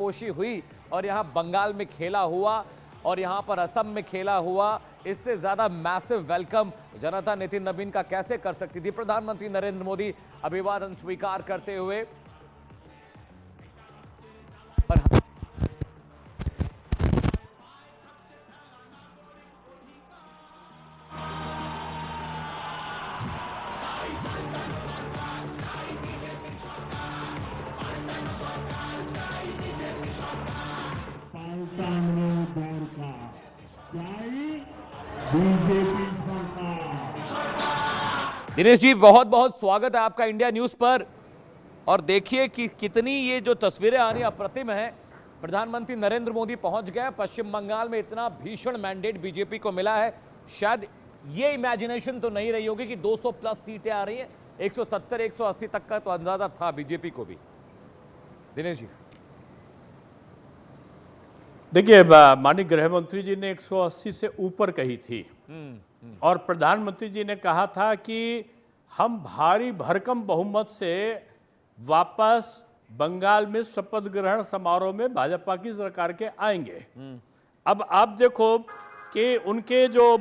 पोशी हुई और यहां बंगाल में खेला हुआ और यहां पर असम में खेला हुआ, इससे ज्यादा मैसिव वेलकम जनता नितिन नवीन का कैसे कर सकती थी। प्रधानमंत्री नरेंद्र मोदी अभिवादन स्वीकार करते हुए दिनेश जी, बहुत बहुत स्वागत है आपका इंडिया न्यूज पर। और देखिए कि कितनी ये जो तस्वीरें आ रही अप्रतिम है। प्रधानमंत्री नरेंद्र मोदी पहुंच गए पश्चिम बंगाल में, इतना भीषण मैंडेट बीजेपी को मिला है। शायद ये इमेजिनेशन तो नहीं रही होगी कि 200 प्लस सीटें आ रही हैं, 170 180 तक का तो अंदाजा था बीजेपी को भी। दिनेश जी देखिए, माननीय गृह मंत्री जी ने 180 से ऊपर कही थी और प्रधानमंत्री जी ने कहा था कि हम भारी भरकम बहुमत से वापस बंगाल में शपथ ग्रहण समारोह में भाजपा की सरकार के आएंगे। अब आप देखो कि उनके जो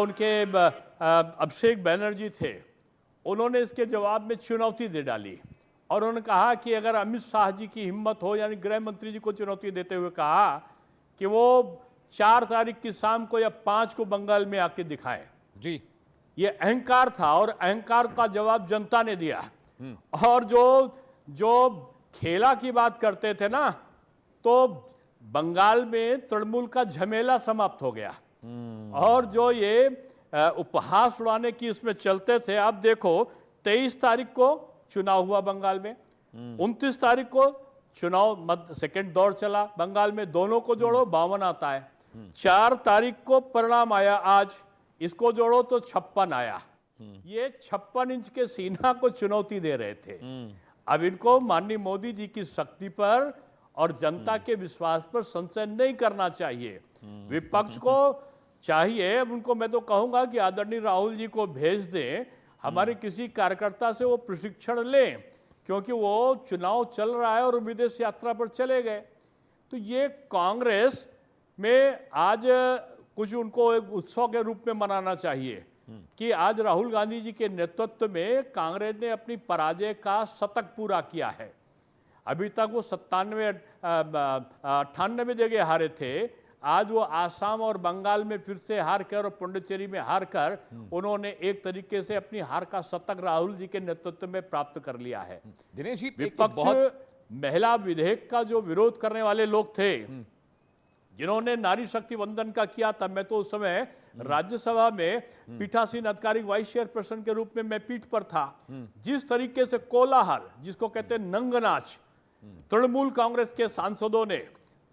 उनके अभिषेक बैनर्जी थे, उन्होंने इसके जवाब में चुनौती दे डाली और उन्होंने कहा कि अगर अमित शाह जी की हिम्मत हो, यानी गृह मंत्री जी को चुनौती देते हुए कहा कि वो 4 तारीख की शाम को या 5 को बंगाल में आके दिखाएं। जी, ये अहंकार था और अहंकार का जवाब जनता ने दिया। और जो खेला की बात करते थे ना, तो बंगाल में तृणमूल का झमेला समाप्त हो गया। और जो ये उपहास उड़ाने की इसमें चलते थे, आप देखो 23 तारीख को चुनाव हुआ बंगाल में, 29 तारीख को चुनाव सेकेंड दौर चला बंगाल में, दोनों को जोड़ो 52 आता है। 4 तारीख को परिणाम आया आज, इसको जोड़ो तो 56 आया। ये 56 इंच के सीना को चुनौती दे रहे थे। अब इनको माननीय मोदी जी की शक्ति पर और जनता के विश्वास पर संशय नहीं करना चाहिए। विपक्ष को चाहिए, उनको मैं तो कहूंगा कि आदरणीय राहुल जी को भेज दें, हमारे किसी कार्यकर्ता से वो प्रशिक्षण लें, क्योंकि वो चुनाव चल रहा है और विदेश यात्रा पर चले गए। तो ये कांग्रेस में आज कुछ उनको एक उत्सव के रूप में मनाना चाहिए कि आज राहुल गांधी जी के नेतृत्व में कांग्रेस ने अपनी पराजय का शतक पूरा किया है। अभी तक वो 98 जगह हारे थे, आज वो आसाम और बंगाल में फिर से हार कर और पुडुचेरी में हार कर उन्होंने एक तरीके से अपनी हार का शतक राहुल जी के नेतृत्व में प्राप्त कर लिया है। दिनेश जी, विपक्ष महिला विधेयक का जो विरोध करने वाले लोग थे, जिन्होंने नारी शक्ति वंदन का किया था, मैं तो उस समय राज्यसभा में पीठासीन आधिकारिक वाइस चेयरपर्सन के रूप में मैं पीठ पर था। जिस तरीके से कोलाहल, जिसको कहते हैं नंगनाच, तृणमूल कांग्रेस के सांसदों ने,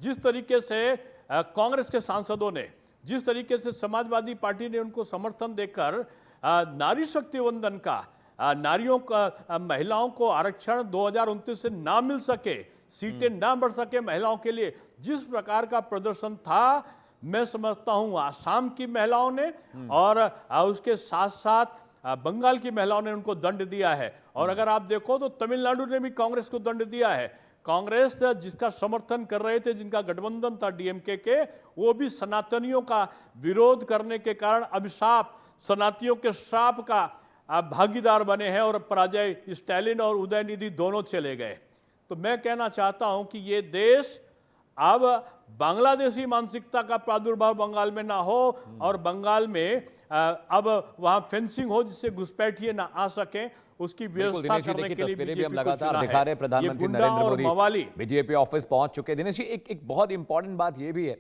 जिस तरीके से कांग्रेस के सांसदों ने, जिस तरीके से समाजवादी पार्टी ने उनको समर्थन देकर नारी शक्ति वंदन का, नारियों का, महिलाओं को आरक्षण 2029 से ना मिल सके, सीटें ना बढ़ सके महिलाओं के लिए, जिस प्रकार का प्रदर्शन था, मैं समझता हूं आसाम की महिलाओं ने और उसके साथ साथ बंगाल की महिलाओं ने उनको दंड दिया है। और अगर आप देखो तो तमिलनाडु ने भी कांग्रेस को दंड दिया है। कांग्रेस जिसका समर्थन कर रहे थे, जिनका गठबंधन था डीएमके के, वो भी सनातनियों का विरोध करने के कारण अभिशाप, सनातनियों के श्राप का भागीदार बने हैं और पराजय स्टालिन और उदयनिधि दोनों चले गए। तो मैं कहना चाहता हूं कि ये देश अब बांग्लादेशी मानसिकता का प्रादुर्भाव बंगाल में ना हो और बंगाल में अब वहां फेंसिंग हो, जिससे घुसपैठिए ना आ सके, उसकी व्यवस्था करने के लिए भी हम लगातार दिखा रहे हैं। प्रधानमंत्री नरेंद्र मोदी बीजेपी ऑफिस पहुंच चुके हैं। दिनेश जी, एक बहुत इंपॉर्टेंट बात यह भी है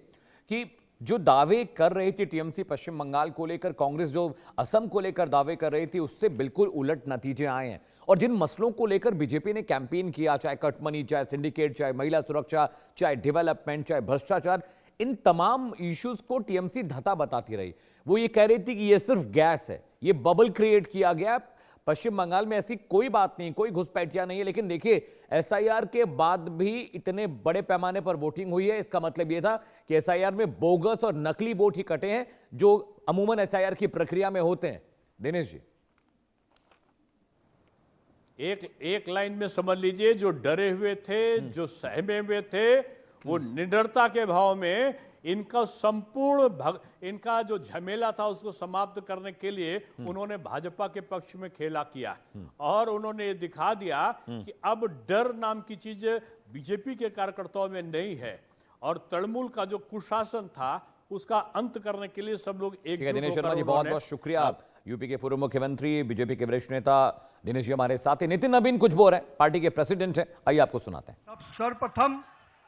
कि जो दावे कर रही थी टीएमसी पश्चिम बंगाल को लेकर, कांग्रेस जो असम को लेकर दावे कर रही थी, उससे बिल्कुल उलट नतीजे आए हैं। और जिन मसलों को लेकर बीजेपी ने कैंपेन किया, चाहे कटमनी, चाहे सिंडिकेट, चाहे महिला सुरक्षा, चाहे डेवलपमेंट, चाहे भ्रष्टाचार, इन तमाम इश्यूज को टीएमसी धता बताती रही। वो ये कह रही थी कि ये सिर्फ गैस है, ये बबल क्रिएट किया गया, पश्चिम बंगाल में ऐसी कोई बात नहीं, कोई घुसपैठिया नहीं है। लेकिन देखिए, एसआईआर के बाद भी इतने बड़े पैमाने पर वोटिंग हुई है, इसका मतलब यह था कि एसआईआर में बोगस और नकली वोट ही कटे हैं, जो अमूमन एसआईआर की प्रक्रिया में होते हैं। दिनेश जी, एक लाइन में समझ लीजिए, जो डरे हुए थे, जो सहमे हुए थे, वो निडरता के भाव में इनका इनका जो झमेला था उसको समाप्त करने के लिए उन्होंने भाजपा के पक्ष में खेला किया और उन्होंने ये दिखा दिया कि अब डर नाम की चीज बीजेपी के कार्यकर्ताओं में नहीं है और तृणमूल का जो कुशासन था उसका अंत करने के लिए सब लोग ठीक है दिनेश शर्मा जी, बहुत बहुत शुक्रिया। यूपी के पूर्व मुख्यमंत्री, बीजेपी के वरिष्ठ नेता दिनेश जी हमारे साथ हैं। नितिन नवीन कुछ बोल रहे हैं, पार्टी के प्रेसिडेंट हैं, आइए आपको सुनाते हैं। सर्वप्रथम